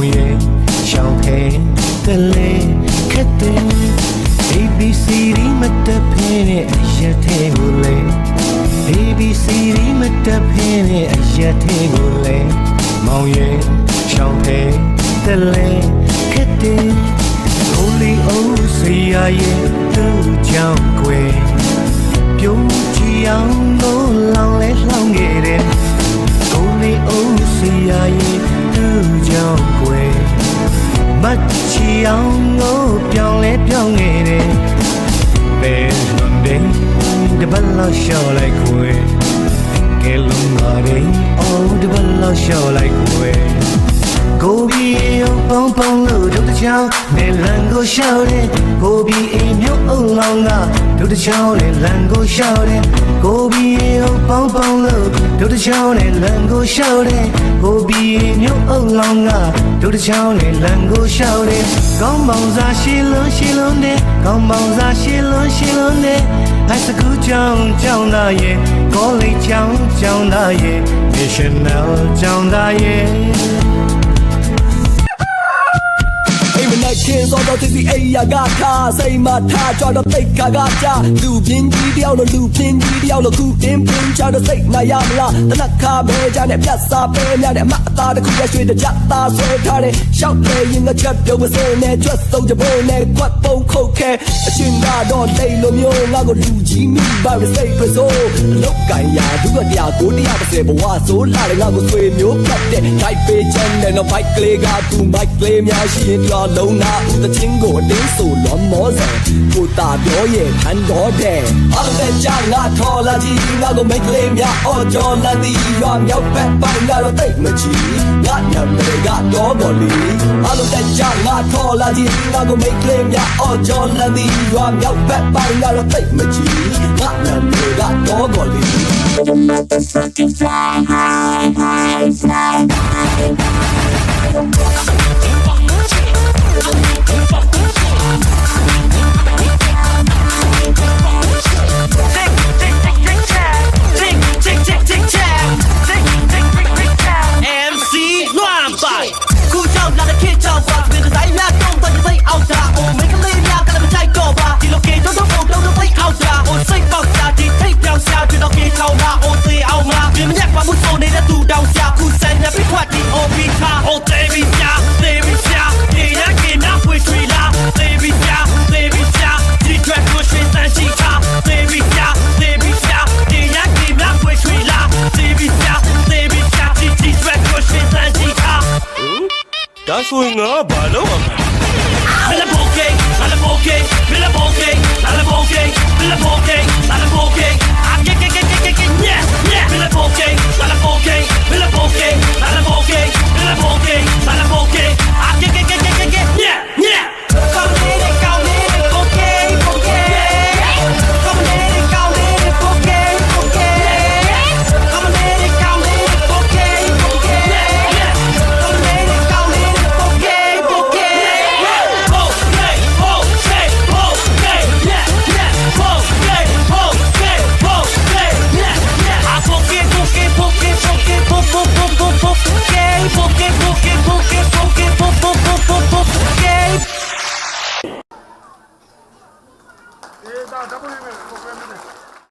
耶，小黑的嘞，肯定 ABCD 没得偏的，哎呀太过嘞 ，ABCD 没得偏的，哎呀太过嘞，毛耶，小黑的嘞，肯定。欧里欧西呀耶都叫贵，表只要我浪来浪给的。欧里欧西呀耶都叫贵，乜只要我表来表给的。别乱的，的不老小来贵，给龙马的哦的不老小来贵。gobi yêu bong bong lu đâu được chào để lần cô sao đi gobi yêu ông lòng à đâu được chào để lần cô sao đi gobi yêu bong bong lu đâu được chào để lần cô sao đi gobi yêu ông lòng à đâu được chào để lần cô sao đi con bóng ra xí lớn đi con bóng ra xí lớn đi hai sự cứ trong na ye có lấy trong na ye để xem nào trong na ye King စောတော့သိစီအိယာကထားစိတ်မထားကြတော့တိတ်ခါကကြလူပြင်းကြီးတယောက်လို့လူပြင်းကြီးတယောက်လို့ခုတင်းပြင်းချတော့စိတ်နာရမလားတနက်ခါပဲကြနဲ့ပြတ်စားပဲများတဲ့အမအသားတစ်ခုရရွှေတကြသားဆွဲထားတဲ့ရှောက်လေရင်ငါချက်ပြုံးမစဲနဲ့ကျွတ်ဆုံးကြပုံနဲ့ကွက်ပုံခုတ်ခဲအချင်းကတော့လိတ်လိုမျိုးငါကိုလူကြီးမိပါရစိတ်ပစိုးလောက်ကင်ရာသူကတရားကို130ဘဝဆိုလာတယ်ငါကိုဆွေမျိုးဖြတ်တဲ့ type ပေးချမ်းတဲ့နော် bike ကလေးကသူ bike ကလေးများရှိရင်ကြော်လုံးနာတချင်းကိုအတင်းဆိုလွန်မောစံကိုတာပြောရဲ့ဟန်တော်တဲ့အားတဲ့ကြငါထော်လာကြီးငါကိုမိတ်ကလေးများအော်ကြော်လာသည်ရွာမြောက်ဘက်ပိုင်းကတော့တိတ်မချီငါညံတွေကတော့ပေါ်လီအားတဲ့ကြငါထော်လာကြီးငါကိုမိတ်ကလေးများအော်ကြော်လာသည်ရွာမြောက်ဘက်ပိုင်းကတော့တိတ်မချီငါညံတွေကတော့ပေါ်လီဒါဆိုရင်ငါဘာလုပ်ရမလဲဘယ်လိုပိုကေဘယ်လိုပိုကေဘယ်လိုပိုကေဘယ်လိုပိုကေဘယ်လိုပိုကေဘယ်လိုပိုကေအာကေကေကေကေကေညက်ညက်ဘယ်လိုပိုကေဘယ်လိုပိုကေဘယ်လိုပိုကေဘယ်လိုပိုကေဘယ်လိုပိုကေဘယ်လိုပိုကေအာကေကေ